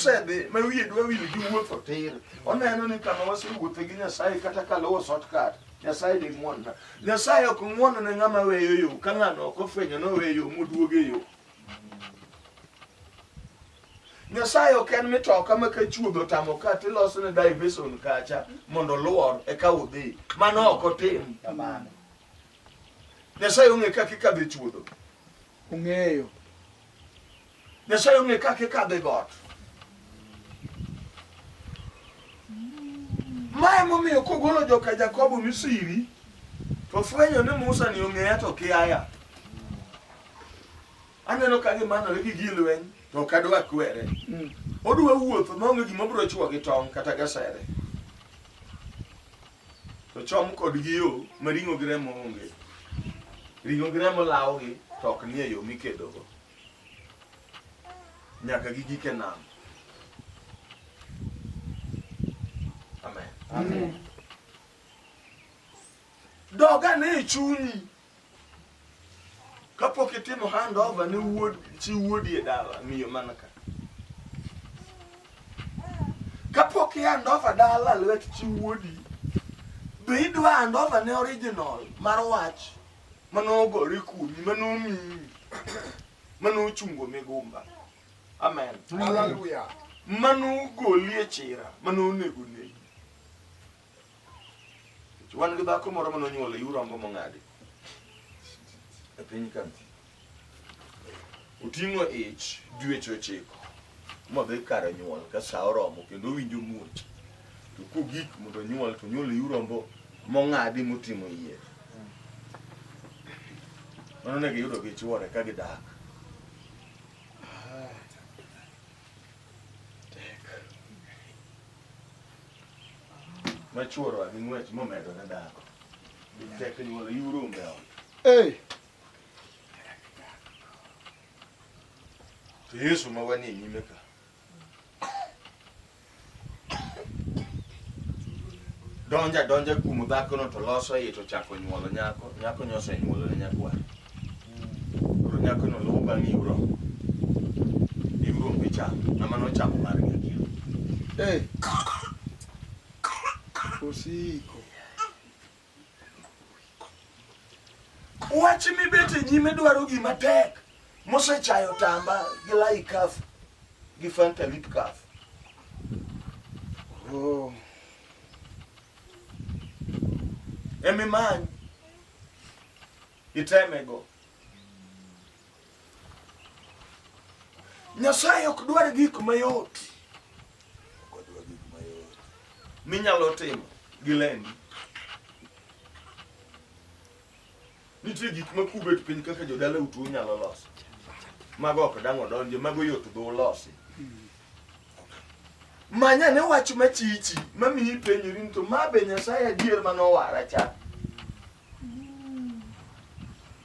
Sebe ma wiye dwa wil gi wuotho tir. Oneno ni kama wasewuotho gi Nyasaye kata kaluwo shortcut. Nyasaye di ng'won. Nyasaye ok ng'won ne ng'ama weyo yo. Ka ng'ano ok ofwenyo no weyo moduoge yo. Nyasaye ok en mitoka ma ka chuodho tamo ka tiloso ne diversion kacha mondo luor e ka udhi. Mano ok otim. Nyasaye ong'e kaka ikadhe chuodho. Ong'eyo. Nyasaye ong'e kaka ikadhe got. Mae momiyo kogolo joka Jakobo Misiri to fwenyo ni Musa ni ong'eya to kiaya. Aneno ka gimanore gi gilweny to kadwa kwere. Odwa wuotho maonge gima biro chuo gi tong' kata gasere. To chom kod gi yo maringo gi remo onge. Ringo gi remo lawogi to ok nie yo mikedogo. Nyaka gigike nam. Amen. Amen. Doga ne chunyi. Kapok itimo handover ne chi wuodi e dala miyo manaka. Kapok handover dala lwet chi wuodi. Be idwa handover ne original mar wach mano ogore kumi mano mi mano chungo migumba. Amen. Hallelujah. Mano goli e chira mano nego ne. Wan gi dhako moro mano nyuol e Urombo mong'adi. E piny Kamti. Oting'o ich dweche 9. Modhi kar nyuol ka sa oromo kendo winjo muoch. To kogik mondo nyuol to nyuol e Urombo mong'adi motimo yie. Mano ne giyudo gi chuore ka gidak. Ma chuoro gi ng'wech momedo ne dhako. Tek nyuol e Urombo. To Yesu ma wanie nyime ka. Donja kuom dhakono to loso iye to chako nyuolo nyako. Nyako nyose nyuolo ne nyakwar. Koro nyako no luwo bang'e Urombo. Urombo ichamo. Ng'ama nochamo mar gi. Osiko. Wach mibete nyime dwaro gima tek. Mosechayo tamba gi lai kaf gi Fanta lip kaf. Emimany itemego. Nyasaye ok dwar gik mayot. Minyalo timo gi lendi. Nitie gik ma kubet piny kaka jodala utu nyalo loso. Mago ok dang' odonje, mago yot dho losi. Manya ne wach machichi mamiyi penjori to ma be Nyasaye adier manowara cha.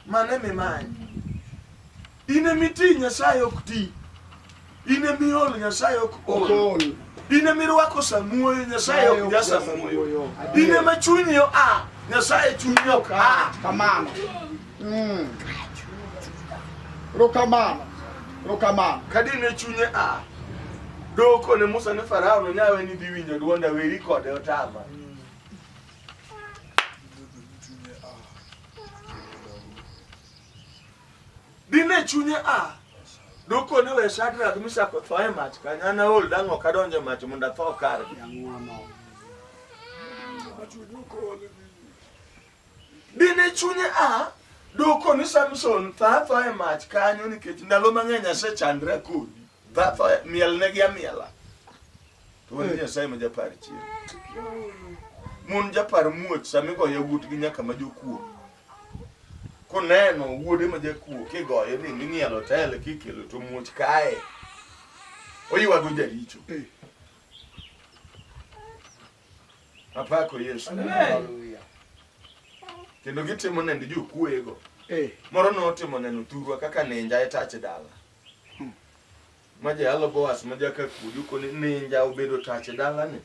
Mane mimany. Ine miti Nyasaye ok ti. Ine miol Nyasaye ok ol. Ine mirwako samuoyo Nyasaye ok ja samuoyo. Ine machunyi yo Nyasaye chunyi ok Kamano. Rokamano. Kadine chunye doko ne Musa ne Farao no nyawe ni dhi winjo duonda weri kode otama. Dine chunye doko ne we Shadrach Meshach tho e mach kanyana ol dang' ok adonjo mach mondo atho kar. Dine chunye doko ni Samson tho e mach kanyo nikech ndalo mang'eny asechandra kodi. Tho miel ne gi amiela. To wani Nyasaye ma japar chieng'. Mun japar muoch samigo yawuot gi nyaka ma jokuo. Koneno wuode ma jakuo kigoye ni ng'ielo tele kikelo to muoch kae. Oywago jaricho. Apako Yesu. Hallelujah. Kendo gitimo nende jokuoego. Moro notimo neno thurwa kaka ninja e tach dala. Maja alo Boas maja ka kudu ko ninja obedo tach dala ni.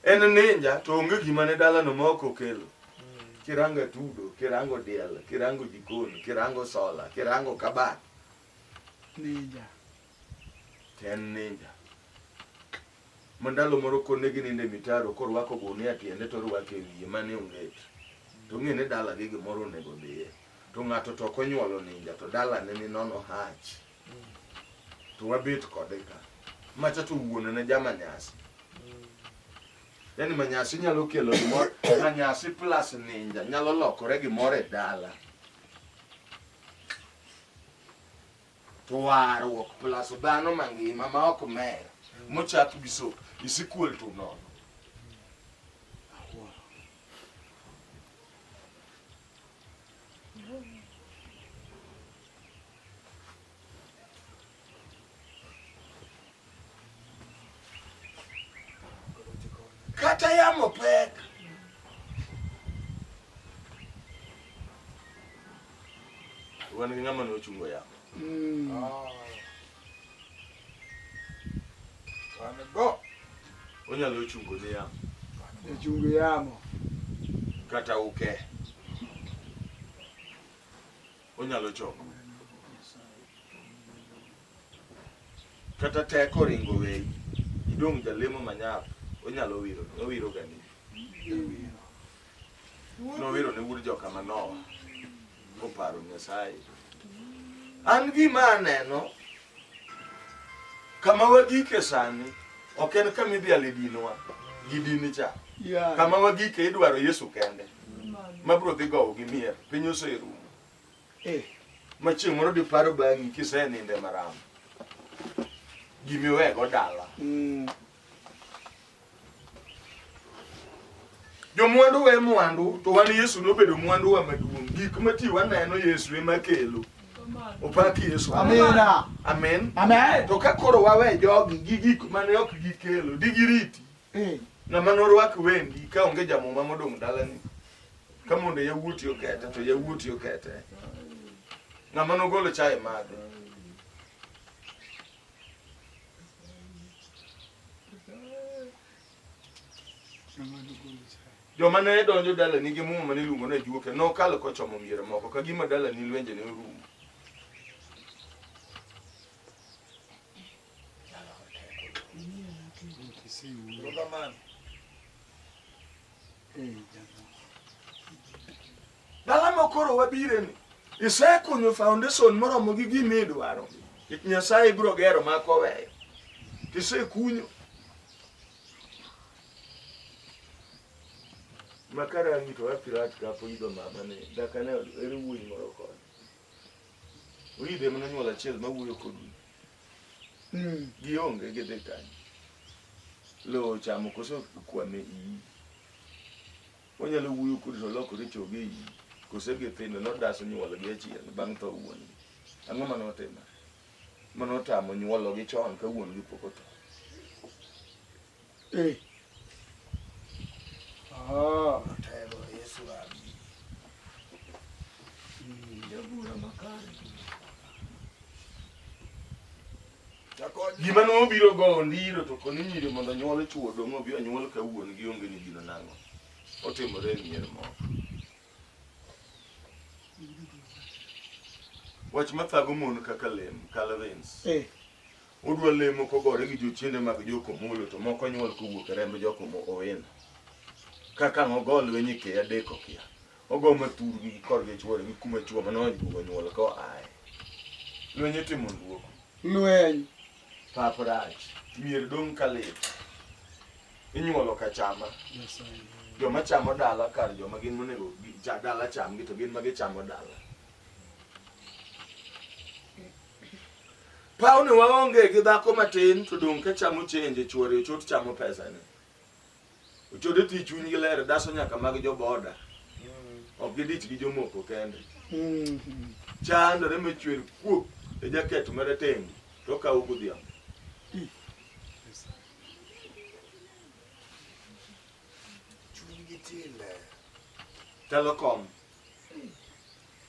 En ninja to onge gima ne dala no moko kelo. Kirango tudo, kirango diel, kirango jikoni, kirango sola, kirango kabat. Ninja. Ten ninja. Mandalo moro konegi ninde mitaro korwako gunia tiende to rwake wiye mane onget. To ng'ene dala gi gimoro nego dhiye. To ng'ato to konyuolo ninja to dala ne ni nono hach. To wabet kode ka. Macha to wuone ne jama nyasi. Yani manyasi nyalo kelo gimoro, manyasi plus ninja nyalo lokore gimoro e dala. To warruok plus dhano mangima ma ok mer. Mochak biso is equal to none. Kata yamo pek. Wan gi ng'ama nochungo yamo. Go. Onyalo chungo ne yamo. Chungo yamo. Kata uke. Onyalo choko. Kata teko ringo wei. Idong jalemo manyap. Onyalo wiro gani. No wiro ne wuri joka manowa. Koparo Nyasaye. An gima aneno. Kama wagike sani. Ok en kama idhial e dinwa. Gidini cha. Kama wagike idwaro Yesu kende. Mabro dhi gowo gi mier. Piny oserumo. Ma chieng' moro diparo bang'i kiseninde maram. Gimiwego dala. Jomwandu we mwandu, to wan Yesu nobedo mwandu wa maduong'. Gik mati waneno Yesu ema kelo. Opaki Yesu. Amina. Amen. Amen. To ka koro wawe jogi gi gik mane ok gikelo, digiriti. Ng'ama norwak wendi ka onge jamoma modong' dalani. Ka mondo yawuoti okete to yawuoti okete. Ng'ama nogolo chaye madhe. Joma ne donjo dala ni gi muma mane luongo ne juoke no kalo kochomo miere moko ka gima dala ni lwenje ne orumo. Dala mokoro wabire ni isekunyo foundation moromo gi gima idwaro. Nyasaye biro gero makoweyo. Tisekunyo makara ngito wa pirat ka po ido mama ne dakane ere wuoyi moro kod uide mana nyuola chiel ma wuoyo kodu gionge gidhi kanyo lo chamo koso kwame iyi onyalo wuoyo kod to lokore choge iyi kose githindo nodaso nyuola gi achiel bang' tho wuon ang'o manotimo manotamo nyuolo gi chon ka wuon gi pok otho. Yesu abi. Gima no biro go ndiro to koni nyiri mondo nyuol chuo dong' obi onyuol ka wuon gi onge ni gino nang'o. Otimore mier moko. Wach mathago mon kaka lem, Calvins. Udwa lemo kogore gi jochiende mag joko mulo to moko nyuol kowuok e remb joko owino. Kaka ng'ogol wenyi ke adeko kia. Ogo matur gi korgi chuore gi kuma chuo manoj bugo nyuol ko ae. Lwenye timo nduoko. Lweny. Paprach. Mier dong' kalit. Inyuolo ka chama. Joma chamo dala kar joma gin monego dala cham gi to gin ma gichamo dala. Pauni waonge gi dhako matin to dong' ka chamo chenje chuore ochot chamo pesa ne. Ochode ti chuny gi ler daso nyaka mag jo boda. Ok gidich gi jomoko kende. Chandore mechwer kuok e jaket marateng' to kawo godhiambo. Chuny gi tile. Telecom.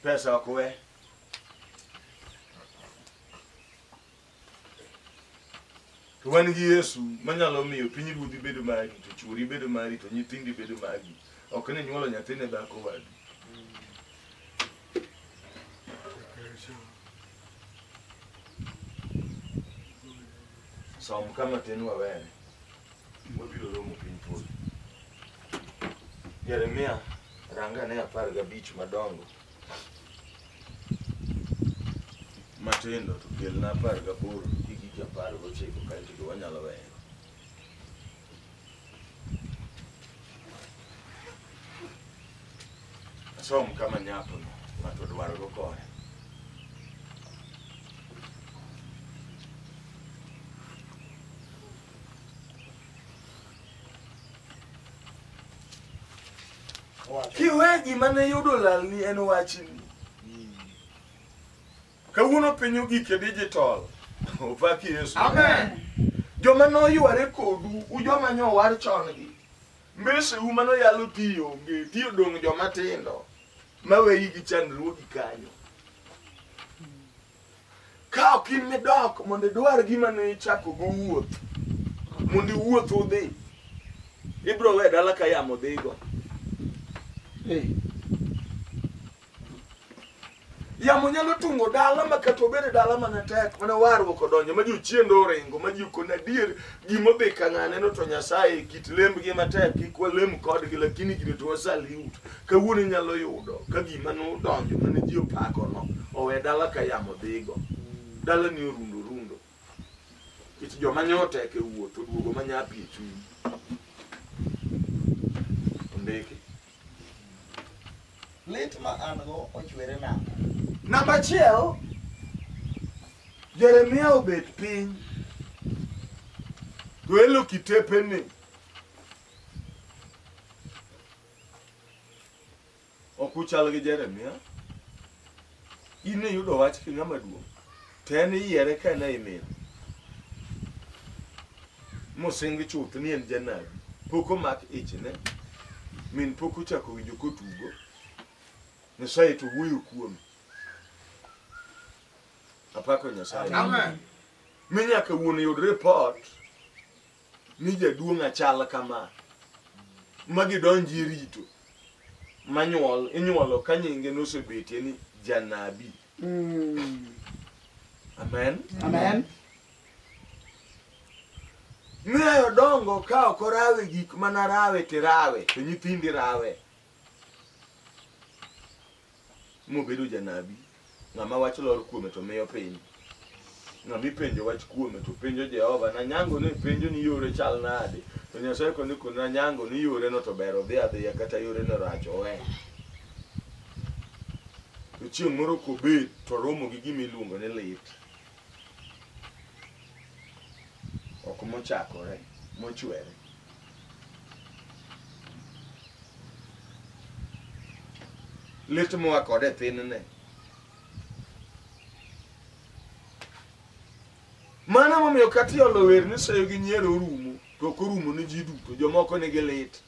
Pesa ok we. To wan gi Yesu manyalo miyo piny ruodhi bedo mari to chuori bedo mari to nyithindi bedo mari. Ok ne nyuolo nyathine dhako wadu. Som kama tin wawene. wabiro romo piny polo. Jeremia ranga ne 15 madongo, matindo to kelna 18 gi gik 19 kaeto wanyalo weyo. Asom kama nyapo no ng'ato dwaro go kore. Kiwe gima ne yudo lal ni en wachni. Kawuono pinyu gike digital. Opaki Yesu. Amen. Joma no yware kodu, ujoma nyo war chon gi. Mbese uma no yalo tiyo, nge tiyo dong joma tindo. Mawe gi chandruogi kanyo. Ka ok in medok mondo dwar gima ne ichako go wuoth. Mondo wuoth udhi. Ibro we dala ka yamo dhigo. Yamo nyalo tungo dala makato bede dala mana tek mana warruok odonjo ma ji chiendo oringo ma ji kona dier gimo be kang'ane no to Nyasaye kit lembgi matek kik walem kodgi lakini gino to wasaliut kawuono nyalo yudo ka gima no donjo mane ji opako no owe dala ka yamo dhigo. Dala ni rundo kit joma nyote ke wuotho duogo manyapi e chuny ondiki lit ma an go ochwere nang'o. Namba 1, Jeremia obet piny to elo kitepeni ok uchal gi Jeremia. In yudo wach ki ng'ama duong' to en yiere ka ne imin mosingi chuth ni en janabi pok omak ichne min pok ochako winjo kotugo Nyasaye to wuoyo kuome. Apako Nyasaye. Amen. Minyaka wuon yud report ni jaduong' achal kama magidonji rito inyuolo ka nyinge nosebetie ni janabi. Amen. Amen. Miyo dongo ka ok orawe gik mana rawe tirawe to nyithindi rawe. Mobedo janabi. Ng'ama wach lor kuome to miyo piny. Ng'ama penjo wach kuome to penjo Jehova na nyango ne penjo ni yore chal nade. To Nyasaye koni na nyango ni yore no to bero dhi adhiya kata yore no rach owe. To chieng' moro kobet to romo gi gima iluongo ni lit. Ok mochakore, mochwere. Lit moa kode thin ne. Mana momiyo kati olo wer ni sayo gi nyiero rumo, to ok orumo ni ji duto, jomoko nigi lit.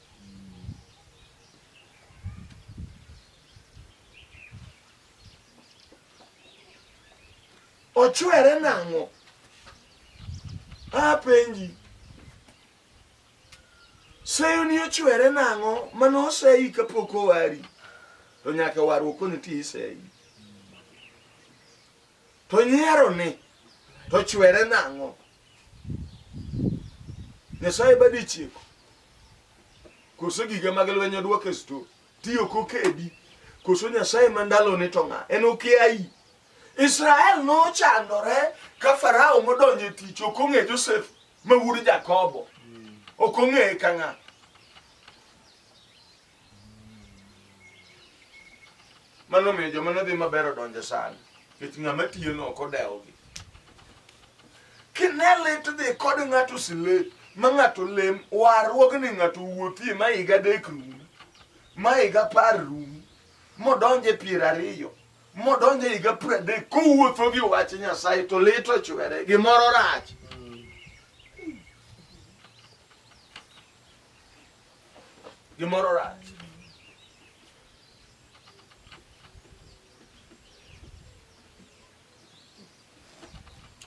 Ochwere nang'o? Penji. Sayo ni ochwere nang'o? Mano oseyi kapok owari. To nyaka warruok koni ti iseyi. To nyiero ni to chwere nang'o? Nyasaye badi chieko. Koso gige mag lweny oduoke sto. Tiyo kokedi. Koso Nyasaye mandalo ni to ng'a? En okiai. Israel no chandore ka Farao modonje tich ok ong'e Joseph ma wuod Jakobo. Ok ong'e ka ng'a. Mano miyo joma nodhi maber odonje sani. Kech ng'ama tiyo no ok odewogi. Kinele to dhi kod ng'ato sile ma ng'ato lem warruogni ng'ato wuothie ma higa 3 rum ma higa 10 rum modonje 20 modonje higa 30 kowuotho gi wach Nyasaye to lit ochwere gimoro rach. Gimoro rach.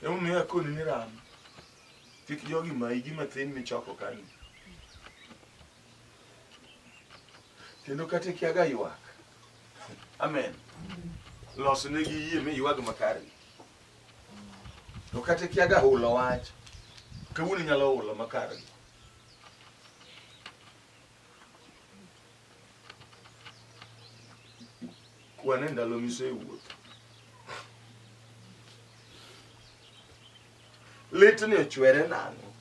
Emiyo akoni ni ram. Kik jogi mai gima thin michoko kani. Kendo kata kiaga ywak. Amen. Losne gi yie mi ywag makare. To kata kiaga hulo wach. Kawuono nyalo hulo makare. kwane ndalo misewuotho. Lit ni ochwere nang'o?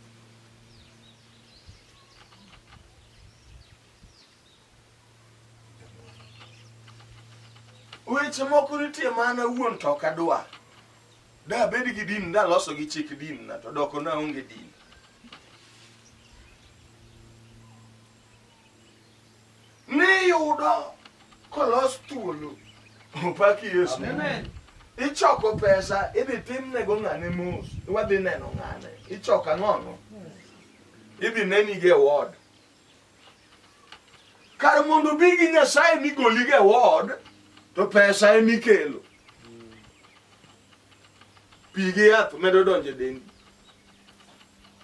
Weche moko nitie mana wuon to kadwa. Da bed gi din, da loso gi chik din na to doko na onge din. Ni yudo kolos thuolo. Opaki Yesu. Amen. Ichoko pesa, idhi timne go ng'ane mos. Wadhi neno ng'ane. Ichoko ang'ono. Idhi neni ge ward. Kar mondo bigi Nyasaye migoli ge ward, to pesa emikelo. Pigi yath medo donje dendi.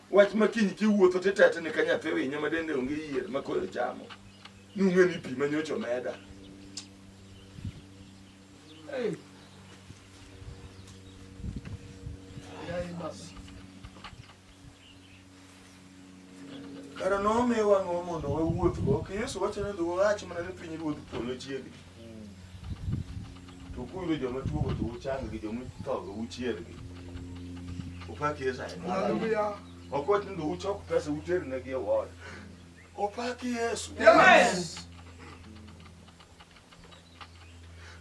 Wach makiny kiwuotho titetni ka nyathi winyo ma dende onge yier ma koyo chamo. Nung'e ni pi manyocho meda. Hey. Kara nomiwa ang'o mondo wawuothgo. Ok Yesu wacho ni dho wach mana ni piny ruodh polo chiegni. To kuyudo joma tuogo to uchang gi joma thogo uchiergi. Opaki Yesu ahinya. Hallelujah. Ok wach ni uchok pesa uternegi e ward. Opaki Yesu. Yes.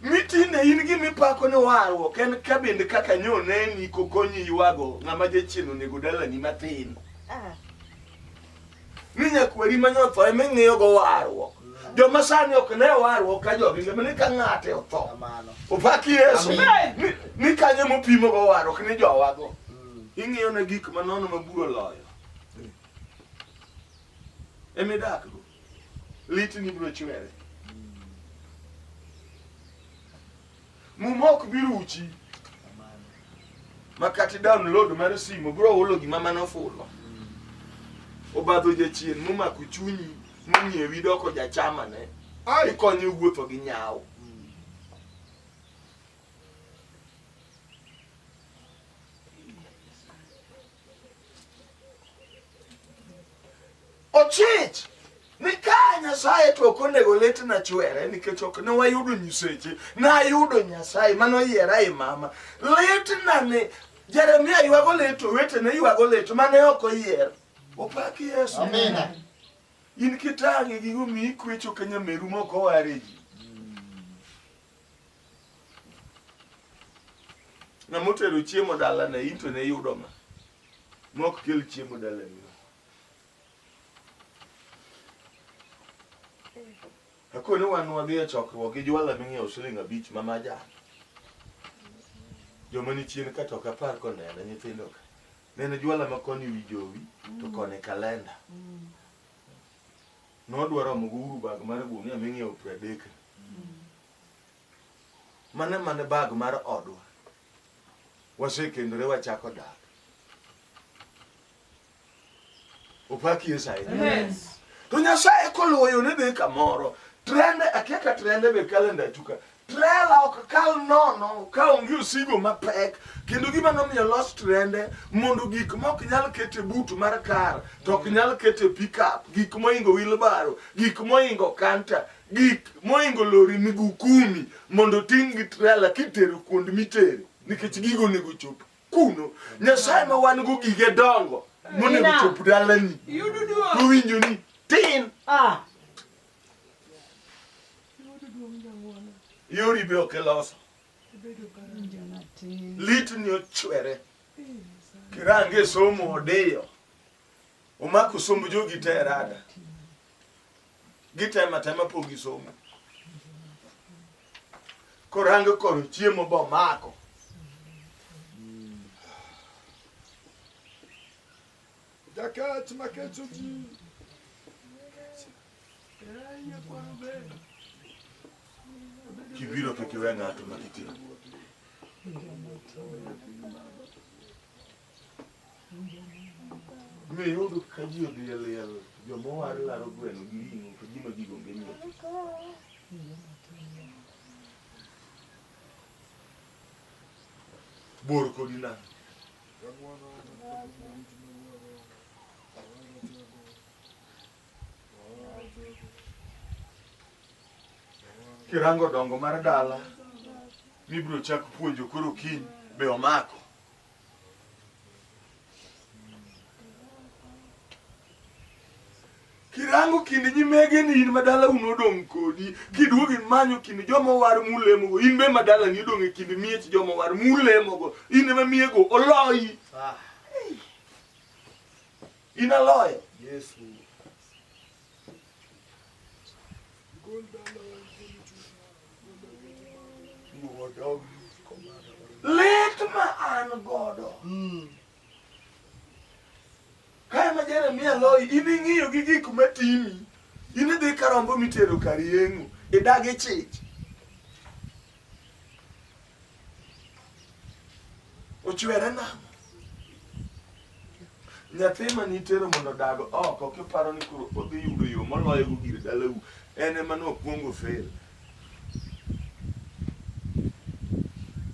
Mitine in gi mipako ni warruok en kabinde kaka nyoneni kokonyi ywago ng'ama jachien onego dalani matin. Ni nyakweri manyotho ema ing'iyo go warruok. Joma sani ok ne warruok ka jogi ng'ama ni ka ng'ate otho. Opaki Yesu. Ni kanye mopimo go warruok ni jowago. Ing'iyo na gik manono maburo loyo. Emidakgo. Lit ni biro chwere. Mumok biro uchi. Makati download mar simu biro hulo gima manofulo. Obadho jachien mumako chunyi mung'iewi doko jachama ne. Ikonyo wuotho gi nyawo. Ochich ni ka Nyasaye to okonego lit na chwere nikech ok ne wayudo nyiseche na ayudo Nyasaye mano yiera e mama. Lit na ni Jeremia ywago lit wete ne ywago lit mane ok oyier. Opaki Yesu. Amina. In kitang'e gi umi ikwecho kanya meru moko ware ji. Na motero chiemo dala na into ne yudo ma. Mok kel chiemo dala ni. Akone wan wadhi e chokruok gi jwala ming'iewo siling 5 mamajan. Joma ni chien ka tok apar koneno nyithindo ka. Nene jwala makoni wi jowi to kone kalenda. Nodwaro muguru bag mar gunia ming'iewo 30. Mane bag mar odwa. Wasekendore wachako dak. Opaki Yesu ahinya. To Nyasaye koluwo ne be kamoro. Trende akeka trende be kalenda chuka. Trela ok kal nono ka onge osigo mapek kendo gima nomiyo los trende mondo gik mok nyal kete butu mar kar to ok nyal kete pickup, gik moingo wheelbarrow, gik moingo kanta, gik moingo lori migu kumi mondo ting gi trela kitero kuond mitero nikech gigo nego chop kuno. Nyasaye ma wan go gige dongo monego chop dalani. Yudo Duar. Kowinjo ni tin. Yori be ok loso. Lit ni ochwere. Kirange somo odeyo. Omako sombo jogi te rada. Gitema tema pogi somo. Korange koro chiemo bo mako. Jakat maketo ji. Kibiro kikiwe ng'ato makitimo. Mi yudo ka ji odhi e liel, joma war laro gweno gi ring'o to gima gigo onge nyiewo. Bor kodi nang'o? Kirango dongo mar dala mibro chak puonjo koro kiny be omako. Kirango kinde nyimege ni in madala unodong kodi kiduogi manyo kinde joma war mulemogo in be madala ni odong e kinde miech joma war mulemogo in ema miego oloyi. In aloyo. Yesu. Let ma an godo. Kaya ma Jeremia loyi in ing'iyo gi gik matimi. In idhi karombo mitero kar yeng'o idagi chich. Ochwere nang'o? Nyathi ma nitero mondo dag oko kiparo ni koro odhi yudo yo moloyo go gir dalau en ema nokwongo fail.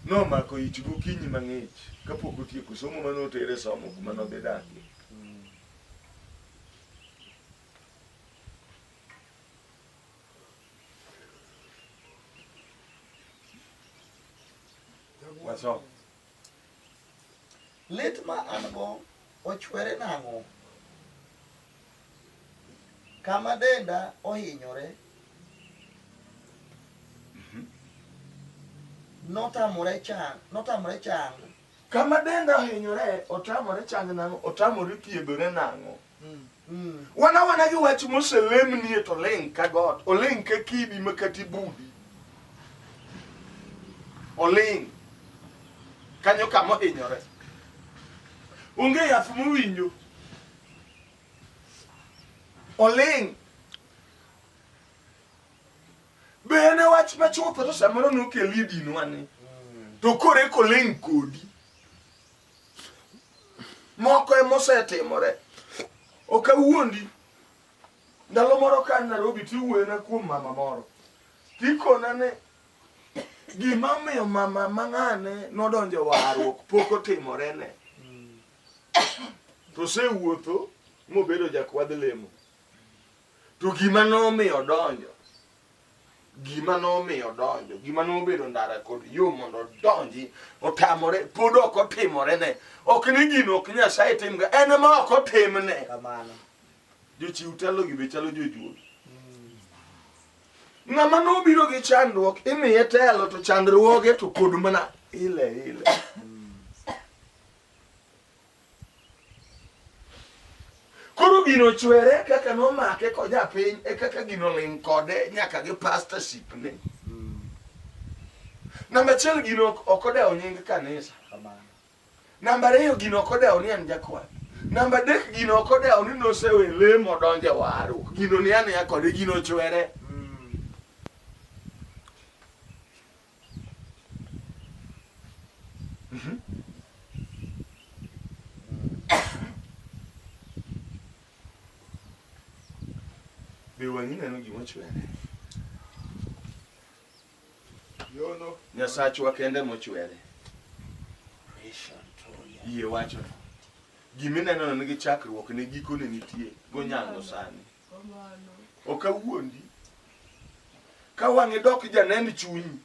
Nomako ich gokinyi mang'ich kapok otieko somo manotere somo kuma nodhi dakie. Waso. Lit ma an go ochwere nang'o. Kama denda ohinyore. Notamore chang. Kama denda ohinyore otamore chang nang'o otamore thiedhore nang'o. Wana gi wach moselemnie to ling ka got oling ka kidi makati budi. Oling kanyo kama ohinyore. Onge yath mowinjo. Oling. Bene wach machupo to samoro nokeli dinwani. To kore koling kodi. Moko emosetimore. Okawuondi. Ndalo moro ka Nairobi tiwuoyona kuom mama moro. Tikona ne gima miyo mama mang'ane nodonjo warruok pok otimorene. To sewuotho mobedo jakwadh lemo. To gima nomiyo donjo. Gima nobedo ndara kod yo mondo donji otamore pod ok otimorene. Ok ni gino ok Nyasaye timga en ema ok otimne. Kamano. Jochiw telo gi be chalo jojuol. Ng'ama nobiro gi chandruok imiye telo to chandruoge to kod mana ile. Koro gino chwere kaka nomake ko japiny e kaka gino ling kode nyaka gi pastorship ne. Namba achiel gino ok odewo nying kanisa. Namba ariyo gino ok odewo ni en jakwath. Namba adek gino ok odewo ni nosewe lemo donje waru. Gino ni ane kode gino chwere. Be wang'i neno gima chwere. Yono. Nyasachwa kende mochwere. Yie wacho. Gimineno nigi chakruok ne gikone nitie. Gonyango sani. Okawuondi. Ka wang'e dok janend chunyi.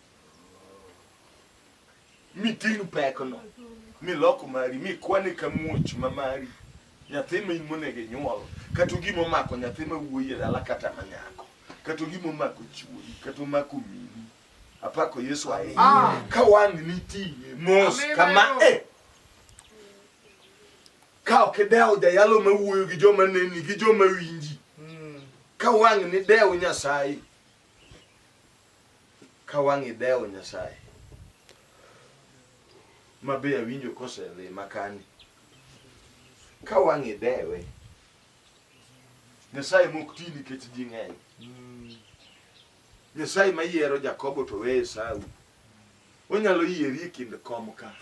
Miting pekno. Miloko mari. Mikwane kamuoch mamari. Nyathi ma imonege nyuol. Kata gima omako nyathi ma wuoyi e dala kata manyako. Kata gima omako chuori. Kata omako mini. Apako Yesu ahinya. Ka wang' nitie mos kama ka ok dewo jayalo ma wuoyo gi joma neni gi joma winji. Ka wang' ni dewo Nyasaye. Ka wang' idewo Nyasaye. Mabe awinjo kosele makani. Ka wang' idewe. Nyasaye mok ti nikech ji ng'eny. Nyasaye mayiero Jakobo to we Esau. Onyalo yieri e kind kom ka.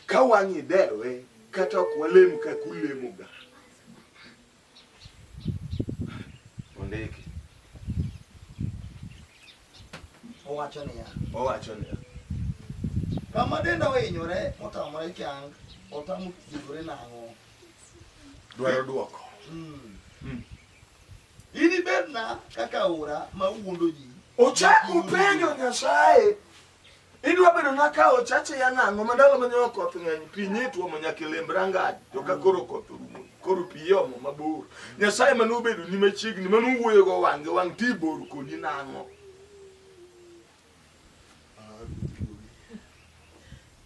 Ka wang' idewe kata ok walem ka kulemoga. Ondiki. Owacho niya. Kama denda ohinyore motamore chang otamo thiedhore nang'o. Dwaro duoko. Ini bedna kaka ora ma wuondo ji upenjo Nyasaye idwa bedo naka ochache ya nang'o mandalo manyo koth ng'eny pinyi tuo monyakelembrangaji to ka koro koth rumo koro pi yomo mabor Nyasaye mano bedo ni machiegni mano wuoyo go wang' tibor kodi nang'o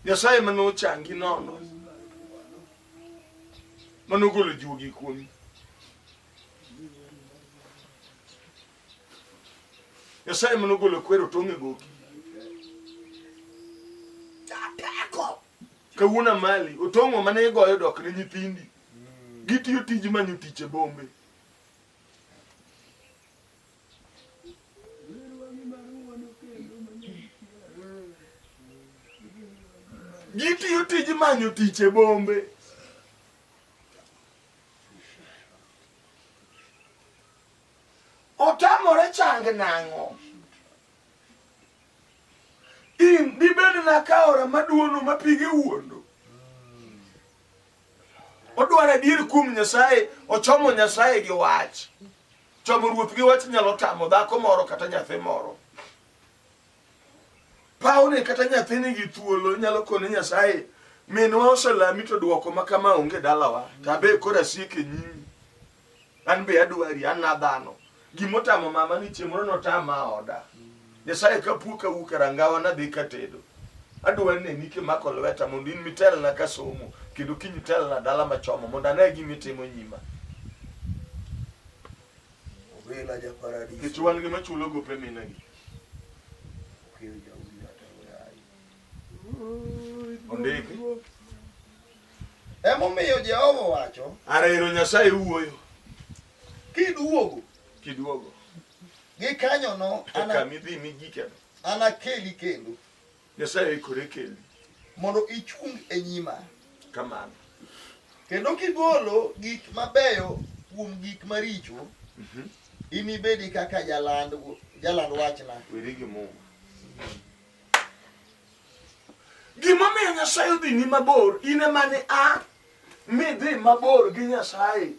Nyasaye mano changi nono mano golo juogi kuomi Nyasaye mano golo kwero tong'e goki kawuna mali otong'o mane igoyo dok ne nyithindi gitiyo tij manyo tich e bombe gitiyo tij manyo tich e bombe otamore chang nang'o in dibed na kaora maduono mapige wuondo odwara dir kum Nyasaye ochomo Nyasaye gi wach chomo ruoth gi wach nyalo tamo dhako moro kata nyathi moro paune kata nyathini gi thuolo nyalo kone Nyasaye minwa oselami to duoko makama onge dalawa tabe kora sieke nyimi an be adwari an dhano gimotamo mama ni chiemoro notama oda Nyasaye kapuka ukarangawa na dhi katedo adwa neni ke mako lweta mondo in mitel na kasomo kendo kinyi tel na dala machomo mondo ane gimi timo nyima Obala ja paradis kichwan gi machulo gope minagi ondiki emomiyo Jehova wacho arero Nyasaye wuoyo kiduogo gi kanyo no kamidhi migikeno anakeli kendo Nyasaye ikore keli mondo ichung e nyima kamano kendo kigolo gik mabeyo kuom gik maricho inibedi kaka jaland wachna werigi Mungu gimomiyo Nyasaye odhi ni mabor ine mane midhi mabor gi Nyasaye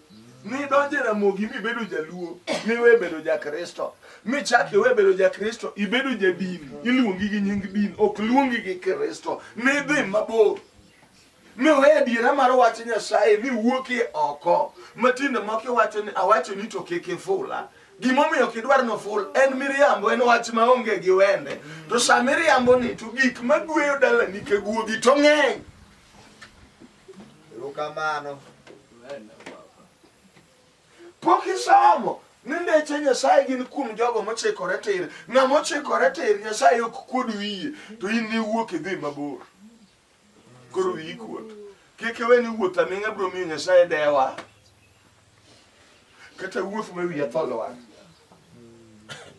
ni donje Ramogi mibedo jaluo miwe bedo jakristo michaki we bedo jakristo ibedo jadin iluongi gi nying din ok luongi gi Kristo ni dhi mabor miwe adiera mar wach Nyasaye miwuokie oko matinde moko awacho ni to keke fula gimomiyo kidwar no ful en miriambo en wach maonge gi wende to sa miriambo ni to gik magweyo dalani ke guogi to ng'eny rokamano pokisomo nindeche Nyasaye gin kuom jogo mochikore tir ng'ama ochikore tir Nyasaye ok kuod wiye to in niwuok idhi mabor koro wiyi kuot kik iwe ni wuoth aming'a biro miyo Nyasaye dewa kata wuoth ma wiye tholwar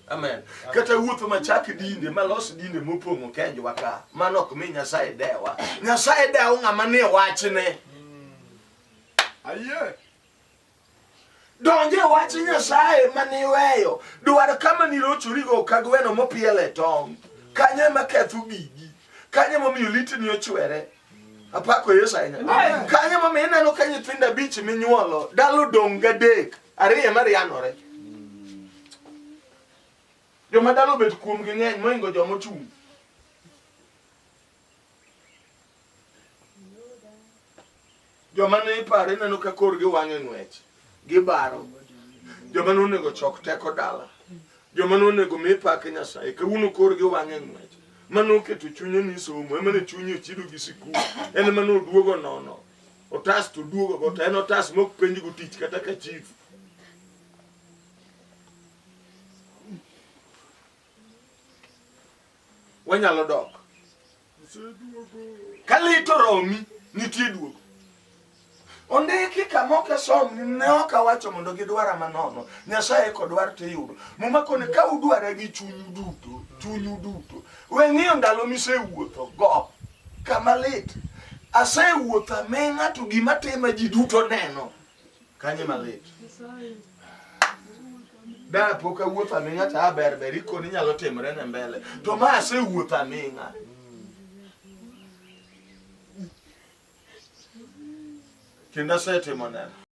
amen kata wuoth machak dinde malos dinde mopong'o kenjwa ka mano ok mi Nyasaye dewa Nyasaye dewa ng'ama ni wachne Aye. donje wach Nyasaye maniweyo dwar kama nirochurigo kagweno mopiele tong kanye maketho gigi kanye momiyo litni ochwere apako Yesu ahinya kanye momiyo ineno ka nyithindo 5 minyuolo dalo dong gadek ariyo marianore joma dalo bet kuom gi ng'eny moingo joma ochung joma ne ipare ineno ka korgi wang'e ng'wech gibaro joma nonego chok teko dala joma nonego mi pak Nyasaye kawuono korgi wang'e ng'wech mano keto chunye ni somo emane chunye chido gi sikul en mano duogo nono otas to duogo go to en otas mok penj go tich kata ka chief wanyalo dok kalito romi nitie duogo ondiki kamoke som ne ok awacho mondo gidwara manono Nyasaye kodwar to yudo muma kone ka udwara gi chunyu duto we ng'iyo ndalo misewuotho go kama lit asewuotho aming'a to gima tima ji duto neno kanye malit da pok awuotho aming'a ta ber ikoni nyalo timre ne mbele to ma asewuotho aming'a kendo asetimo neno